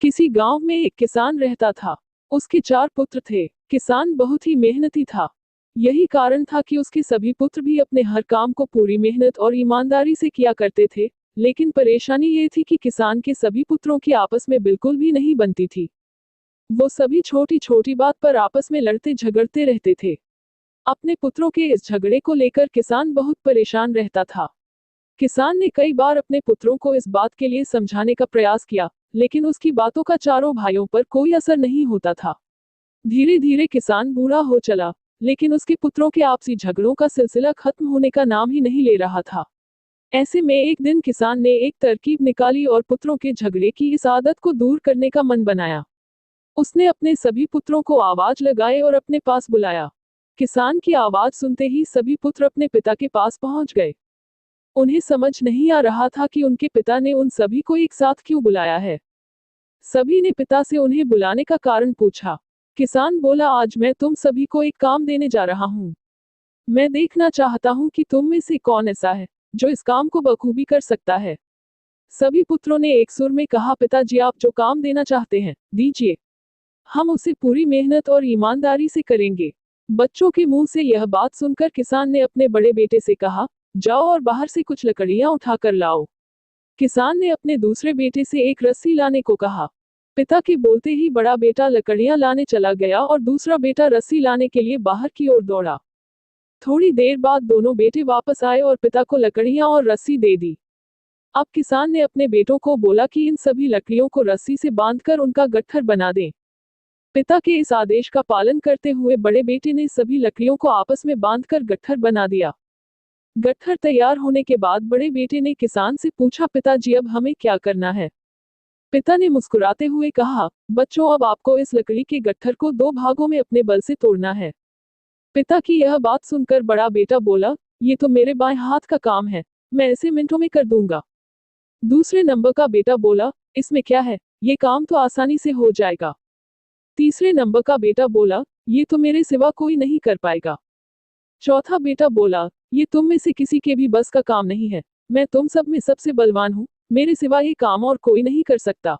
किसी गांव में एक किसान रहता था। उसके 4 पुत्र थे। किसान बहुत ही मेहनती था। यही कारण था कि उसके सभी पुत्र भी अपने हर काम को पूरी मेहनत और ईमानदारी से किया करते थे। लेकिन परेशानी ये थी कि किसान के सभी पुत्रों की आपस में बिल्कुल भी नहीं बनती थी। वो सभी छोटी छोटी बात पर आपस में लड़ते झगड़ते रहते थे। अपने पुत्रों के इस झगड़े को लेकर किसान बहुत परेशान रहता था। किसान ने कई बार अपने पुत्रों को इस बात के लिए समझाने का प्रयास किया, लेकिन उसकी बातों का चारों भाइयों पर कोई असर नहीं होता था। धीरे धीरे किसान बूढ़ा हो चला, लेकिन उसके पुत्रों के आपसी झगड़ों का सिलसिला खत्म होने का नाम ही नहीं ले रहा था। ऐसे में एक दिन किसान ने एक तरकीब निकाली और पुत्रों के झगड़े की इस आदत को दूर करने का मन बनाया। उसने अपने सभी पुत्रों को आवाज लगाए और अपने पास बुलाया। किसान की आवाज सुनते ही सभी पुत्र अपने पिता के पास पहुंच गए। उन्हें समझ नहीं आ रहा था कि उनके पिता ने उन सभी को एक साथ क्यों बुलाया है। सभी ने पिता से उन्हें बुलाने का कारण पूछा। किसान बोला, आज मैं तुम सभी को एक काम देने जा रहा हूँ। मैं देखना चाहता हूँ कि तुम में से कौन ऐसा है जो इस काम को बखूबी कर सकता है। सभी पुत्रों ने एक सुर में कहा, पिताजी आप जो काम देना चाहते हैं दीजिए, हम उसे पूरी मेहनत और ईमानदारी से करेंगे। बच्चों के मुंह से यह बात सुनकर किसान ने अपने बड़े बेटे से कहा, जाओ और बाहर से कुछ लकड़ियां उठाकर लाओ। किसान ने अपने दूसरे बेटे से एक रस्सी लाने को कहा। पिता के बोलते ही बड़ा बेटा लकड़ियां लाने चला गया और दूसरा बेटा रस्सी लाने के लिए बाहर की ओर दौड़ा। थोड़ी देर बाद दोनों बेटे वापस आए और पिता को लकड़ियां और रस्सी दे दी। अब किसान ने अपने बेटों को बोला कि इन सभी लकड़ियों को रस्सी से बांधकर उनका गट्ठर बना दें। पिता के इस आदेश का पालन करते हुए बड़े बेटे ने सभी लकड़ियों को आपस में बांधकर गट्ठर बना दिया। गट्ठर तैयार होने के बाद बड़े बेटे ने किसान से पूछा, पिताजी अब हमें क्या करना है। पिता ने मुस्कुराते हुए कहा, बच्चों अब आपको इस लकड़ी के गट्ठर को 2 भागों में अपने बल से तोड़ना है। पिता की यह बात सुनकर बड़ा बेटा बोला, ये तो मेरे बाएं हाथ का काम है, मैं इसे मिनटों में कर दूंगा। दूसरे नंबर का बेटा बोला, इसमें क्या है, ये काम तो आसानी से हो जाएगा। तीसरे नंबर का बेटा बोला, ये तो मेरे सिवा कोई नहीं कर पाएगा। चौथा बेटा बोला, ये तुम में से किसी के भी बस का काम नहीं है, मैं तुम सब में सबसे बलवान हूँ, मेरे सिवा ये काम और कोई नहीं कर सकता।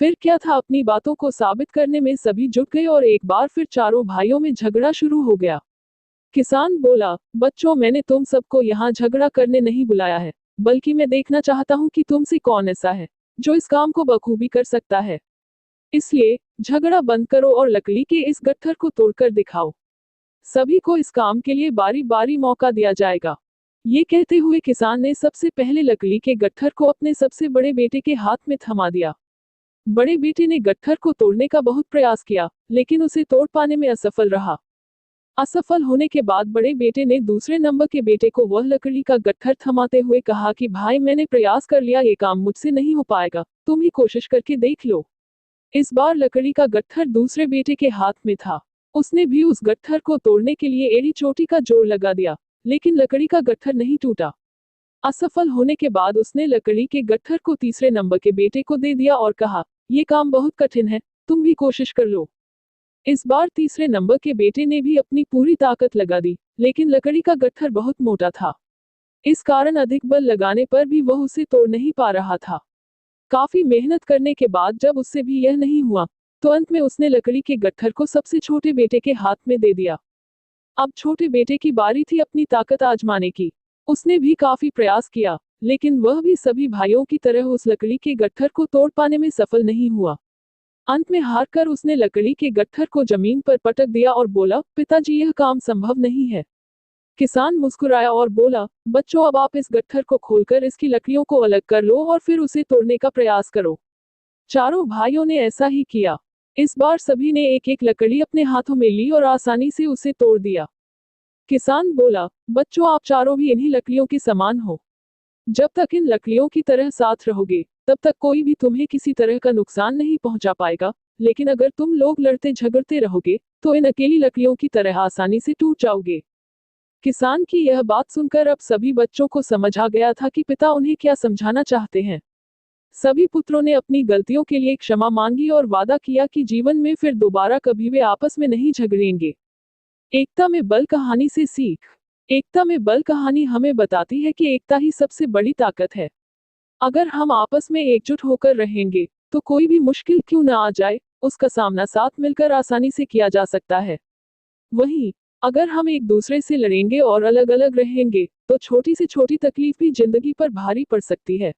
फिर क्या था, अपनी बातों को साबित करने में सभी जुट गए और एक बार फिर चारों भाइयों में झगड़ा शुरू हो गया। किसान बोला, बच्चों मैंने तुम सबको यहाँ झगड़ा करने नहीं बुलाया है, बल्कि मैं देखना चाहता हूँ कि तुमसे कौन ऐसा है जो इस काम को बखूबी कर सकता है। इसलिए झगड़ा बंद करो और लकड़ी के इस गट्ठर को तोड़कर दिखाओ। सभी को इस काम के लिए बारी बारी मौका दिया जाएगा। ये कहते हुए किसान ने सबसे पहले लकड़ी के गट्ठर को अपने सबसे बड़े बेटे के हाथ में थमा दिया। बड़े बेटे ने गट्ठर को तोड़ने का बहुत प्रयास किया, लेकिन उसे तोड़ पाने में असफल रहा। असफल होने के बाद बड़े बेटे ने दूसरे नंबर के बेटे को वह लकड़ी का गट्ठर थमाते हुए कहा कि भाई मैंने प्रयास कर लिया, ये काम मुझसे नहीं हो पाएगा, तुम ही कोशिश करके देख लो। इस बार लकड़ी का गट्ठर दूसरे बेटे के हाथ में था। उसने भी उस गट्ठर को तोड़ने के लिए एड़ी चोटी का जोर लगा दिया, लेकिन लकड़ी का गट्ठर नहीं टूटा। असफल होने के बाद उसने लकड़ी के गट्ठर को तीसरे नंबर के बेटे को दे दिया और कहा, ये काम बहुत कठिन है, तुम भी कोशिश कर लो। इस बार तीसरे नंबर के बेटे ने भी अपनी पूरी ताकत लगा दी, लेकिन लकड़ी का गट्ठर बहुत मोटा था। इस कारण अधिक बल लगाने पर भी वह उसे तोड़ नहीं पा रहा था। काफी मेहनत करने के बाद जब उससे भी यह नहीं हुआ, तो अंत में उसने लकड़ी के गट्ठर को सबसे छोटे बेटे के हाथ में दे दिया। अब छोटे बेटे की बारी थी अपनी ताकत आजमाने की। उसने भी काफी प्रयास किया, लेकिन वह भी सभी भाइयों की तरह उस लकड़ी के गट्ठर को तोड़ पाने में सफल नहीं हुआ। अंत में हारकर उसने लकड़ी के गट्ठर को जमीन पर पटक दिया और बोला, पिताजी यह काम संभव नहीं है। किसान मुस्कुराया और बोला, बच्चों अब आप इस गट्ठर को खोलकर इसकी लकड़ियों को अलग कर लो और फिर उसे तोड़ने का प्रयास करो। चारों भाइयों ने ऐसा ही किया। इस बार सभी ने एक एक लकड़ी अपने हाथों में ली और आसानी से उसे तोड़ दिया। किसान बोला, बच्चों आप चारों भी इन्हीं लकड़ियों के समान हो। जब तक इन लकड़ियों की तरह साथ रहोगे, तब तक कोई भी तुम्हें किसी तरह का नुकसान नहीं पहुंचा पाएगा, लेकिन अगर तुम लोग लड़ते झगड़ते रहोगे, तो इन अकेली लकड़ियों की तरह आसानी से टूट जाओगे। किसान की यह बात सुनकर अब सभी बच्चों को समझ आ गया था कि पिता उन्हें क्या समझाना चाहते हैं। सभी पुत्रों ने अपनी गलतियों के लिए क्षमा मांगी और वादा किया कि जीवन में फिर दोबारा कभी वे आपस में नहीं झगड़ेंगे। एकता में बल कहानी से सीख। एकता में बल कहानी हमें बताती है कि एकता ही सबसे बड़ी ताकत है। अगर हम आपस में एकजुट होकर रहेंगे, तो कोई भी मुश्किल क्यों ना आ जाए, उसका सामना साथ मिलकर आसानी से किया जा सकता है। वहीं अगर हम एक दूसरे से लड़ेंगे और अलग अलग रहेंगे, तो छोटी से छोटी तकलीफ भी जिंदगी पर भारी पड़ सकती है।